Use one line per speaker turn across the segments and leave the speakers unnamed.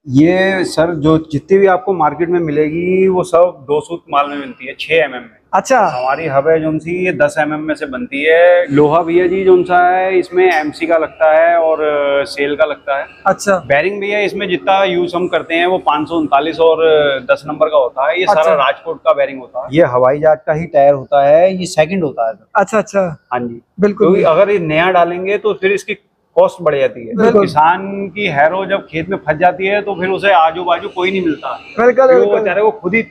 ये सर जो जितनी भी आपको मार्केट में मिलेगी वो सब 2 सूत माल में मिलती है 6 mm में।
अच्छा।
हमारी हब है जोन सी ये 10 mm में से बनती है। लोहा भी है जी जोन सा है, इसमें MC का लगता है और सेल का लगता है।
अच्छा।
बैरिंग भी है, इसमें जितना यूज हम करते हैं वो 539 और 10 नंबर का होता है। ये
अच्छा।
सारा राजकोट का बैरिंग होता है। ये हवाई जहाज का ही टायर होता है, ये सेकंड होता है।
अच्छा अच्छा।
हाँ जी,
बिल्कुल।
क्योंकि अगर ये नया डालेंगे तो फिर इसकी कॉस्ट बढ़ जाती है।
बिल्कुल।
किसान की हैरो जब खेत में फंस जाती है तो फिर उसे आजू बाजू कोई नहीं मिलता,
बिल्कुल
फिर वो
बिल्कुल।
बेचारे को खुद ही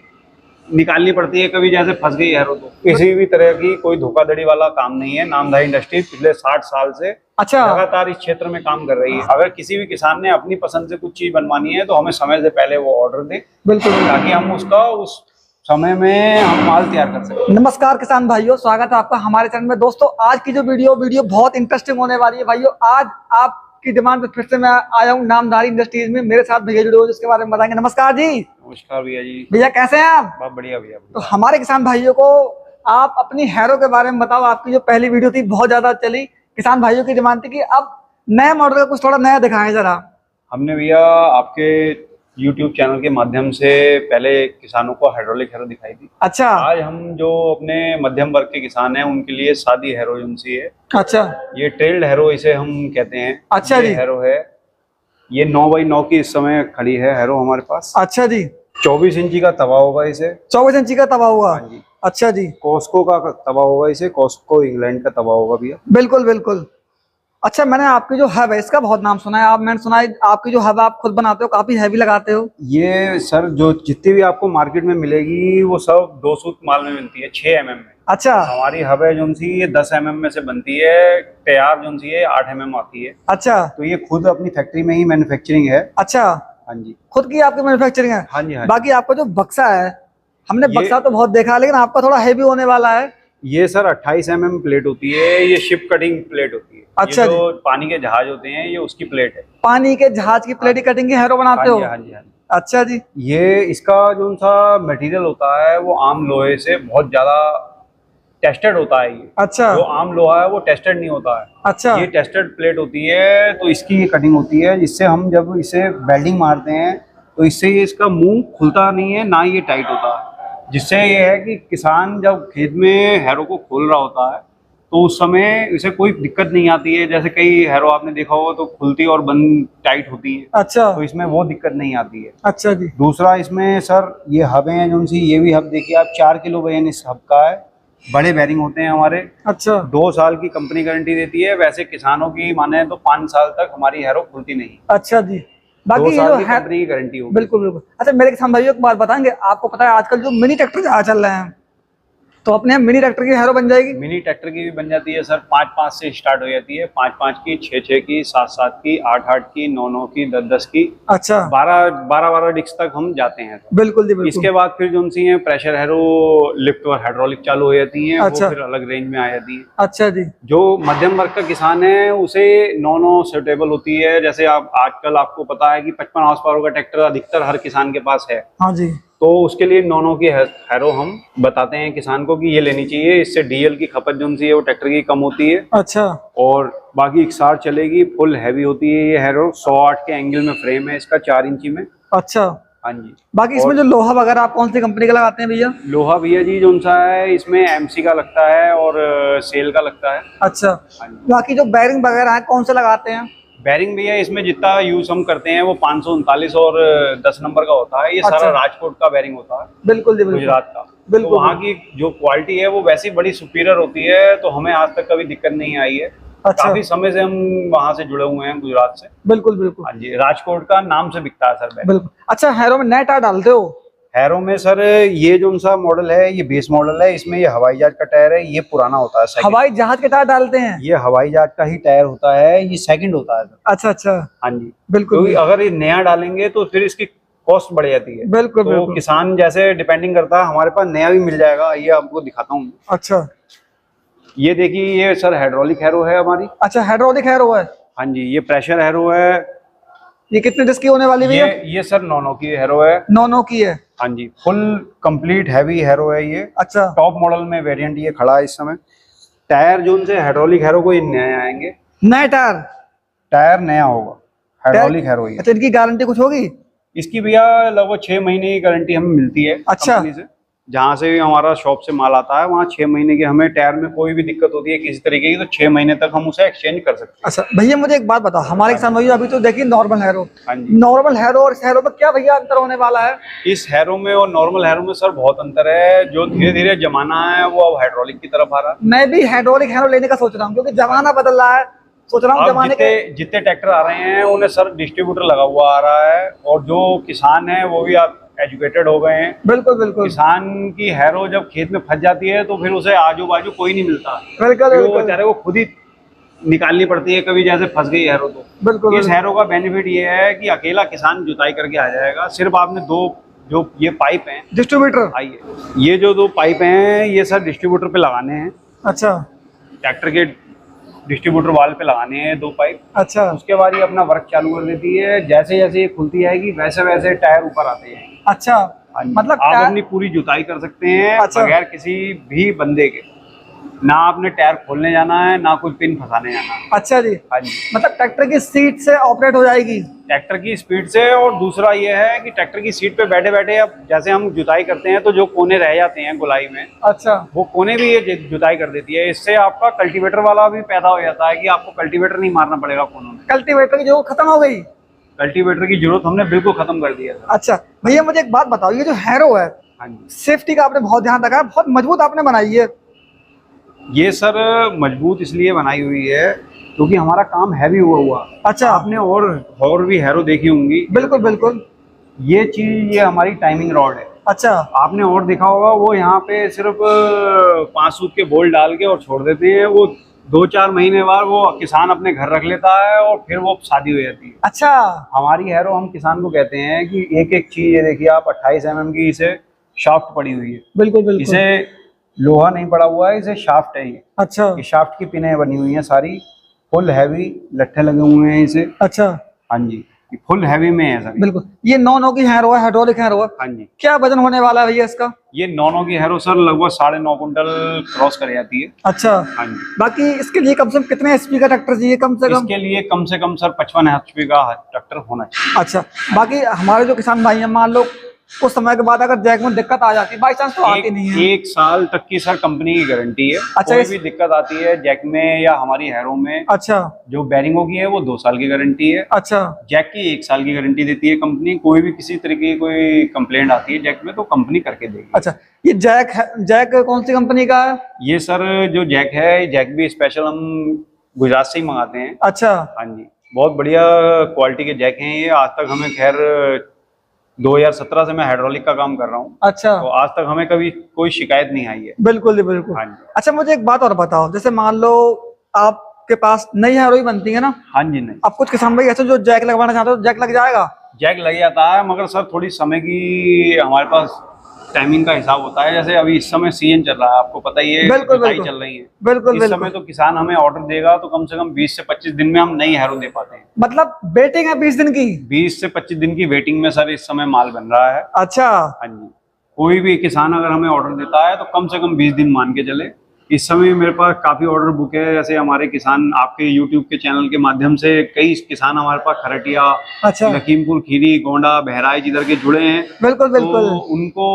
निकालनी पड़ती है। कभी जैसे फंस गई हैरो तो किसी भी तरह की कोई धोखाधड़ी वाला काम नहीं है। नामधारी इंडस्ट्री पिछले 60 साल से
अच्छा।
लगातार इस क्षेत्र में काम कर रही है। अगर किसी भी किसान ने अपनी पसंद से कुछ चीज बनवानी है तो हमें समय से पहले वो ऑर्डर दे,
बिल्कुल,
ताकि हम उसका उस समय में हम माल तैयार कर सकते।
नमस्कार किसान भाइयों, स्वागत है आपका हमारे चैनल में। दोस्तों आज की जो वीडियो बहुत इंटरेस्टिंग होने वाली है भाइयों। आज आपकी डिमांड पे फिर से मैं आया हूँ नामधारी इंडस्ट्रीज में। मेरे साथ भैया जुड़े हुए जिसके बारे में बताएंगे। नमस्कार जी।
नमस्कार भैया जी।
भैया कैसे हैं आप?
बहुत बढ़िया भैया।
तो हमारे किसान भाइयों को आप अपनी हैरो के बारे में बताओ। आपकी जो पहली वीडियो थी बहुत ज्यादा चली, किसान भाइयों की डिमांड थी कि अब नए मॉडल का कुछ थोड़ा नया दिखाएं जरा।
हमने भैया आपके YouTube चैनल के माध्यम से पहले किसानों को हाइड्रोलिक हैरो दिखाई थी।
अच्छा।
आज हम जो अपने मध्यम वर्ग के किसान हैं उनके लिए सादी हैरो सी है।
अच्छा।
ये ट्रेल्ड हैरो इसे हम कहते हैं।
अच्छा
ये
जी।
हैरो है, ये 9x9 की इस समय खड़ी है हैरो हमारे पास।
अच्छा जी।
24 इंची का तवा होगा इसे।
24 इंची का तवा हुआ।
हाँ जी।
अच्छा जी।
कॉस्को का तवा होगा इसे, कॉस्को इंग्लैंड का तवा होगा भैया।
बिल्कुल बिल्कुल। अच्छा, मैंने आपकी जो हब है इसका बहुत नाम सुना है। मैंने सुना है आपकी जो हब आप खुद बनाते हो, काफी हैवी लगाते हो।
ये सर जो जितनी भी आपको मार्केट में मिलेगी वो सब 2 सूत माल में मिलती है 6 mm में।
अच्छा।
हमारी हब है जोन सी ये 10 mm में से बनती है। तैयार जोन सी है 8 mm आती है।
अच्छा।
तो ये खुद अपनी फैक्ट्री में ही मैन्युफैक्चरिंग है।
अच्छा।
हाँ जी।
खुद की आपकी मैन्युफैक्चरिंग है?
हाँ जी। हाँ जी।
बाकी आपका जो बक्सा है, हमने बक्सा तो बहुत देखा है, लेकिन आपका थोड़ा हैवी होने वाला है।
ये सर 28 mm प्लेट होती है। ये शिप कटिंग प्लेट होती है।
अच्छा
ये जो पानी के जहाज होते हैं ये उसकी प्लेट है।
पानी के जहाज की प्लेट कटिंग की हैरो बनाते हो?
हाँ जी। हाँ जी।
अच्छा जी।
ये इसका जो सा मटेरियल होता है वो आम लोहे से बहुत ज्यादा टेस्टेड होता है। ये
अच्छा।
जो आम लोहा है वो टेस्टेड नहीं होता है।
अच्छा।
ये टेस्टेड प्लेट होती है, तो इसकी ये कटिंग होती है जिससे हम जब इसे वेल्डिंग मारते हैं तो इससे ये इसका मुंह खुलता नहीं है, ना ये टाइट होता है। जिससे ये है कि किसान जब खेत में हैरो को खोल रहा होता है तो उस समय इसे कोई दिक्कत नहीं आती है। जैसे कई हैरो आपने देखा होगा तो खुलती और बंद टाइट होती है।
अच्छा।
तो इसमें वो दिक्कत नहीं आती है।
अच्छा जी।
दूसरा इसमें सर ये हबें हैं जो सी, ये भी हब देखिए आप 4 किलो वजन इस हब का है। बड़े बैरिंग होते हैं हमारे।
अच्छा।
2 साल की कंपनी गारंटी देती है। वैसे किसानों की माने तो 5 साल तक हमारी हैरो खुलती नहीं।
अच्छा जी।
2
बाकी
साल
जो
की
है
कंपनी की गारंटी होगी।
बिल्कुल बिल्कुल। अच्छा, मेरे किसान भाइयों एक बात बताएंगे, आपको पता है आजकल जो मिनी ट्रैक्टर ज्यादा चल रहे हैं, तो अपने मिनी ट्रैक्टर की हैरो बन जाएगी?
मिनी ट्रैक्टर की भी बन जाती है सर। 5-5 से स्टार्ट हो जाती है। 5-5 की, 6-6 की, 7-7 की, 8-8 की, 9-9 की, 10-10 की,
अच्छा।
12-12 डिस्क तक हम जाते हैं।
बिल्कुल जी बिल्कुल।
इसके बाद फिर जो सी है प्रेशर हैरो, लिफ्ट और हाइड्रोलिक चालू हो जाती हैं।
अच्छा।
वो फिर अलग रेंज में आ जाती है।
अच्छा जी।
जो मध्यम वर्ग का किसान है उसे 9-9 सूटेबल होती है। जैसे आप आजकल आपको पता है कि 55 हॉर्स पावर का ट्रैक्टर अधिकतर हर किसान के पास है।
हाँ जी।
तो उसके लिए 9-9 की हैरो हम बताते हैं किसान को कि ये लेनी चाहिए। इससे डीजल की खपत जो सी है वो ट्रैक्टर की कम होती है।
अच्छा।
और बाकी 160 चलेगी, फुल हैवी होती है ये हैरो। 108 के एंगल में फ्रेम है इसका, 4 इंची में।
अच्छा।
हाँ जी।
बाकी इसमें जो लोहा वगैरह आप कौन सी कंपनी का लगाते हैं भैया?
लोहा भैया जी जो सा है इसमें MC का लगता है और सेल का लगता है।
अच्छा।
हाँ जी।
बाकी जो बैरिंग वगैरह है कौन से लगाते हैं?
बैरिंग भैया इसमें जितना यूज हम करते हैं वो 539 और 10 नंबर का होता है। ये
अच्छा।
सारा राजकोट का बैरिंग होता है।
बिल्कुल जी बिल्कुल।
गुजरात का।
बिल्कुल।
तो वहाँ की जो क्वालिटी है वो वैसी बड़ी सुपीरियर होती है। तो हमें आज तक कभी दिक्कत नहीं आई है।
अच्छा।
काफी समय से हम वहाँ से जुड़े हुए हैं, गुजरात से।
बिल्कुल बिल्कुल।
हाँ जी। राजकोट का नाम से बिकता है सर बैरिंग।
बिल्कुल। अच्छा, हैरो में नए टायर डालते हो?
हैरो में सर ये जो सा मॉडल है ये बेस मॉडल है। इसमें ये हवाई जहाज का टायर है, ये पुराना होता है।
हवाई जहाज के टायर डालते हैं?
ये हवाई जहाज का ही टायर होता है, ये सेकंड होता है सर।
अच्छा अच्छा।
हाँ जी।
बिल्कुल।
क्योंकि अगर ये नया डालेंगे तो फिर इसकी कॉस्ट बढ़ जाती है।
बिल्कुल
तो
बिल्कुल।
किसान जैसे डिपेंडिंग करता है, हमारे पास नया भी मिल जाएगा। ये आपको दिखाता हूँ।
अच्छा।
ये देखिए, ये सर हाइड्रोलिक हैरो है हमारी।
अच्छा, हाइड्रोलिक हैरो है?
हाँ जी। ये प्रेशर हैरो है।
ये कितने डिस्क की होने वाली भैया?
ये सर 9-9 की हैरो है।
9-9 की है?
हाँ जी। फुल कंप्लीट हैवी हैरो है ये।
अच्छा।
टॉप मॉडल में वेरिएंट ये खड़ा है इस समय। टायर जो से हाइड्रोलिक हैरो को ये नए आएंगे।
नए टायर?
टायर नया होगा, हाइड्रोलिक हैरो ये।
अच्छा, इनकी गारंटी कुछ होगी?
इसकी भैया लगभग 6 महीने की गारंटी हमें मिलती है
अच्छा।
कंपनी से। जहाँ से हमारा शॉप से माल आता है वहाँ 6 महीने की, हमें टायर में कोई भी दिक्कत होती है किसी तरीके की तो 6 महीने तक हम उसे एक्सचेंज कर सकते हैं।
अच्छा भैया मुझे एक बात बताओ, हमारे किसान भैया अभी तो देखिए नॉर्मल हैरो,
हाँ जी।
नॉर्मल हैरो और इस हैरो में क्या भैया अंतर होने वाला है?
इस हैरो में और नॉर्मल हैरो में सर बहुत अंतर है। जो धीरे धीरे जमाना है वो अब हाइड्रोलिक की तरफ आ रहा है।
मैं भी हाइड्रोलिक हैरो लेने का सोच रहा हूँ क्योंकि जमाना बदल रहा है, सोच रहा हूँ
अब
जमाने के।
जितने ट्रैक्टर आ रहे हैं उन्हें सर डिस्ट्रीब्यूटर लगा हुआ आ रहा है, और जो किसान है वो भी आप एजुकेटेड हो गए हैं।
बिल्कुल बिल्कुल
किसान की हैरो जब खेत में फंस जाती है तो फिर उसे आजू बाजू कोई नहीं मिलता,
बिल्कुल
फिर वो
बिल्कुल
बेचारे को खुद ही निकालनी पड़ती है कभी, जैसे फंस गई हैरो तो।
बिल्कुल
इस हैरो का बेनिफिट ये है कि अकेला किसान जुताई करके आ जाएगा। सिर्फ आपने दो जो ये पाइप हैं,
डिस्ट्रीब्यूटर।
आइए, ये जो दो पाइप हैं ये सर डिस्ट्रीब्यूटर पे लगाने हैं,
अच्छा
ट्रैक्टर के डिस्ट्रीब्यूटर वाल पे लगाने हैं 2 पाइप।
अच्छा
उसके बाद ये अपना वर्क चालू कर देती है। जैसे जैसे ये खुलती जाएगी वैसे वैसे टायर ऊपर आते हैं।
अच्छा,
हाँ जी।
मतलब
आप
टायर-
अपनी पूरी जुताई कर सकते हैं
अच्छा।
बगैर किसी भी बंदे के। ना आपने टायर खोलने जाना है ना कोई पिन फंसाने जाना है।
अच्छा जी,
हाँ जी।
मतलब ट्रैक्टर की सीट से ऑपरेट हो जाएगी।
ट्रैक्टर की स्पीड से। और दूसरा ये है कि ट्रैक्टर की सीट पे बैठे बैठे अब जैसे हम जुताई करते हैं तो जो कोने रह जाते हैं गोलाई में,
अच्छा
वो कोने भी ये जुताई कर देती है। इससे आपका कल्टीवेटर वाला भी पैदा हो जाता है कि आपको कल्टीवेटर नहीं मारना पड़ेगा कोनों में।
कल्टीवेटर की जो खत्म हो गई।
कल्टीवेटर की जरूरत हमने बिल्कुल खत्म कर दिया था।
अच्छा भैया मुझे एक बात बताओ, ये जो हैरो है
हाँ जी।
सेफ्टी का आपने बहुत ध्यान रखा है, बहुत मजबूत आपने बनाई है।
ये सर मजबूत इसलिए बनाई हुई है क्योंकि हमारा काम हैवी हुआ।
अच्छा।
आपने और भी हैरो देखी होंगी।
बिल्कुल बिल्कुल।
ये चीज, ये हमारी टाइमिंग रॉड है।
अच्छा
आपने और देखा होगा वो यहाँ पे सिर्फ 5 सूत के बोल्ट डाल के और छोड़ देते हैं। वो 2-4 महीने बाद वो किसान अपने घर रख लेता है और फिर वो शादी हो जाती है।
अच्छा
हमारी हैरो हम किसान को कहते हैं कि एक एक चीज, ये देखिए आप 28 mm की इसे शाफ्ट पड़ी हुई है।
बिल्कुल बिल्कुल।
इसे लोहा नहीं पड़ा हुआ है, इसे शाफ्ट है।
अच्छा
ये शाफ्ट की पिनें बनी हुई हैं सारी, फुल हैवी लट्ठे लगे हुए हैं इसे।
अच्छा
हाँ जी, ये फुल हैवी में है सर।
बिल्कुल। ये 9 की हैरो है, हाइड्रोलिक हैरो है।
हाँ जी।
क्या वजन होने वाला है भैया इसका?
ये 9 की हैरो सर लगभग 9.5 कुंटल क्रॉस कर जाती है।
अच्छा।
हाँ जी।
बाकी इसके लिए कम से कम कितने एचपी का ट्रैक्टर चाहिए कम से कम?
इसके लिए कम से कम सर 55 HP का ट्रैक्टर होना चाहिए।
अच्छा, बाकी हमारे जो किसान भाई हैं, मान लो कुछ समय के बाद अगर जैक में दिक्कत आ जाती है, बाई चांस तो आती नहीं है।
1 साल तक की सर कंपनी की गारंटी है।
अच्छा,
कोई भी दिक्कत आती है जैक में या हमारी हैरो में,
अच्छा
जो बैरिंगों की है वो 2 साल की गारंटी है।
अच्छा
जैक की 1 साल की गारंटी देती है कंपनी। कोई भी किसी तरीके की कोई कंप्लेंट आती है जैक में तो कंपनी करके देगी।
अच्छा। ये जैक है, जैक कौन सी कंपनी का है?
ये सर जो जैक है, जैक भी स्पेशल हम गुजरात से ही मंगाते हैं।
अच्छा
हाँ जी, बहुत बढ़िया क्वालिटी के जैक हैं ये। आज तक हमें, खैर 2017 से मैं हाइड्रोलिक का काम कर रहा हूँ,
अच्छा।
तो आज तक हमें कभी कोई शिकायत नहीं आई है।
बिल्कुल जी बिल्कुल।
हाँ जी।
अच्छा मुझे एक बात और बताओ, जैसे मान लो आपके पास नई हैरो ही बनती है ना,
हाँ जी। नहीं,
अब कुछ किसान भाई ऐसे जो जैक लगवाना चाहते हो तो जैक लग जाएगा?
जैक लग जाता है, मगर सर थोड़ी समय की हमारे पास टाइमिंग का हिसाब होता है। जैसे अभी इस समय सीजन चल रहा है, आपको पता ही है,
बिल्कुल,
जुताई
बिल्कुल।
चल रही है।
बिल्कुल
इस
बिल्कुल।
समय तो किसान हमें ऑर्डर देगा तो कम से कम 20 से 25 दिन में हम नई हैरो दे पाते हैं।
मतलब वेटिंग है 20 दिन की?
20 से 25 दिन की वेटिंग में सर इस समय माल बन रहा है।
अच्छा।
हाँ जी। कोई भी किसान अगर हमें ऑर्डर देता है तो कम से कम 20 दिन मान के चले। इस समय मेरे पास काफी ऑर्डर बुक है। जैसे हमारे किसान आपके यूट्यूब के चैनल के माध्यम से कई किसान हमारे पास खरटिया,
अच्छा।
लखीमपुर खीरी, गोंडा, बहराइच इधर के जुड़े हैं।
बिल्कुल बिल्कुल।
तो उनको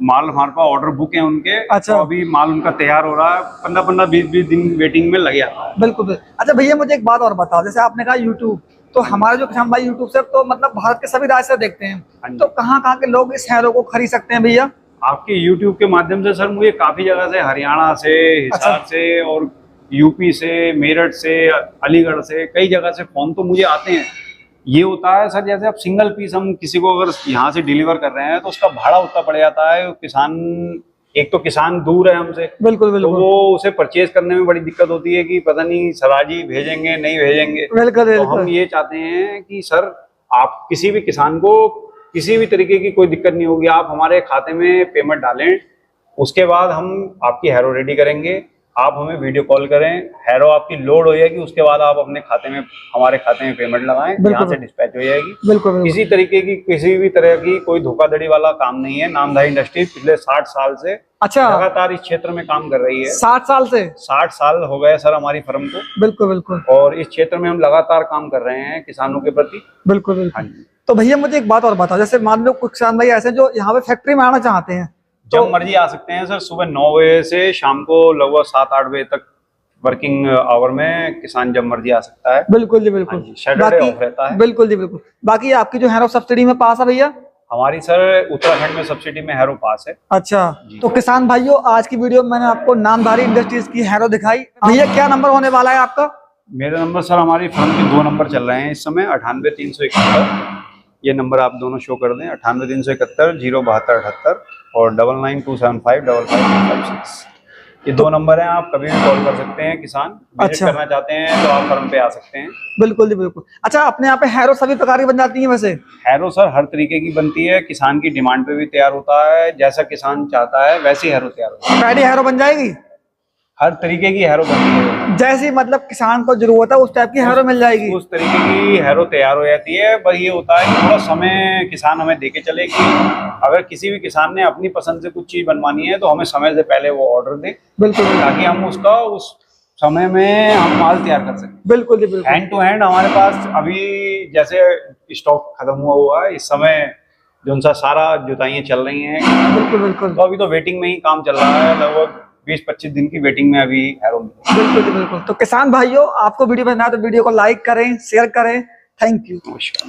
माल, हमारे पास ऑर्डर बुक है उनके।
अच्छा।
तो अभी माल उनका तैयार हो रहा है, 15-15, 20-20 दिन वेटिंग में लग जाता है।
बिल्कुल बिल्कुल। अच्छा भैया मुझे एक बात और बताओ, जैसे आपने कहा यूट्यूब, तो हमारे जो किसान भाई यूट्यूब से तो मतलब भारत के सभी राज्य से देखते हैं,
हाँ
तो कहाँ कहाँ के लोग इस हैरो को खरीद सकते हैं भैया?
आपके YouTube के माध्यम से सर मुझे काफी जगह से, हरियाणा से, हिसार
अच्छा।
से और यूपी से, मेरठ से, अलीगढ़ से, कई जगह से फोन तो मुझे आते हैं। ये होता है सर, जैसे अब सिंगल पीस हम किसी को अगर यहाँ से डिलीवर कर रहे हैं तो उसका भाड़ा उतना पड़ जाता है। किसान, एक तो किसान दूर है हमसे,
बिल्कुल
तो
बिल्कुल।
वो उसे परचेज करने में बड़ी दिक्कत होती है कि पता नहीं सराजी भेजेंगे नहीं भेजेंगे।
बिल्कुल
तो हम
बिल्कुल।
ये चाहते हैं कि सर आप किसी भी किसान को किसी भी तरीके की कोई दिक्कत नहीं होगी। आप हमारे खाते में पेमेंट डालें, उसके बाद हम आपकी हैरो रेडी करेंगे। आप हमें वीडियो कॉल करें, हैरो आपकी लोड हो जाएगी, उसके बाद आप अपने खाते में, हमारे खाते में पेमेंट लगाएं, यहाँ से डिस्पैच हो जाएगी।
बिल्कुल
किसी तरीके की, किसी भी तरह की कोई धोखाधड़ी वाला काम नहीं है। नामधारी इंडस्ट्रीज पिछले 60 साल से
अच्छा
लगातार इस क्षेत्र में काम कर रही है।
60 साल से?
60 साल हो गए सर हमारी फर्म को।
बिल्कुल बिल्कुल।
और इस क्षेत्र में हम लगातार काम कर रहे हैं किसानों के प्रति।
बिल्कुल बिल्कुल। तो भैया मुझे एक बात और बताओ, जैसे मान लो कुछ किसान भाई ऐसे जो यहाँ पे फैक्ट्री में आना चाहते हैं,
जब मर्जी आ सकते हैं सर। सुबह 9 बजे से शाम को लगभग 7-8 बजे तक वर्किंग आवर में किसान जब मर्जी आ सकता है।
बिल्कुल जी बिल्कुल।
सैटरडे ऑफ रहता है।
बिल्कुल जी बिल्कुल। बाकी आपकी जो हैरो सब्सिडी में पास है भैया?
हमारी सर उत्तराखंड में सब्सिडी में हैरो पास है।
अच्छा, तो किसान भाइयों आज की वीडियो में मैंने आपको नामधारी इंडस्ट्रीज की हैरो दिखाई। भैया क्या नंबर होने वाला है आपका?
मेरा नंबर सर, हमारी फर्म के 2 नंबर चल रहे हैं इस समय। 98-371 ये नंबर आप दोनों शो कर दें, 98-371 07278 और 99-275-5556। ये 2 नंबर हैं, आप कभी भी कॉल कर सकते हैं। किसान विजिट करना चाहते हैं तो आप फर्म पे आ सकते हैं।
बिल्कुल जी बिल्कुल। अच्छा, अपने यहाँ पे हैरो सभी प्रकार की बन जाती है? वैसे
हैरो सर हर तरीके की बनती है, किसान की डिमांड पे भी तैयार होता है। जैसा किसान चाहता है वैसी हैरो तैयार होता है।
पैडी हैरो बन जाएगी?
हर तरीके की हैरो बनती है,
जैसी मतलब किसान को जरूरत है उस टाइप की हैरो मिल जाएगी।
उस तरीके की हैरो तैयार हो जाती है। बस ये होता है कि थोड़ा समय किसान हमें देके चले कि अगर किसी भी किसान ने अपनी पसंद से कुछ चीज बनवानी है तो हमें समय से पहले वो ऑर्डर दे।
बिल्कुल,
ताकि हम उसका उस समय में हम माल तैयार कर सकें।
बिल्कुल जी बिल्कुल।
हैंड टू हैंड हमारे पास अभी जैसे स्टॉक खत्म हुआ है, इस समय जो सा सारा जुताइयां चल रही हैं।
बिल्कुल बिल्कुल।
तो अभी तो वेटिंग में ही काम चल रहा है, लगभग 20-25 दिन की वेटिंग में अभी हैरो।
बिल्कुल जी बिल्कुल। तो किसान भाइयों आपको वीडियो पसंद आए तो वीडियो को लाइक करें, शेयर करें। Thank you.
नमस्कार।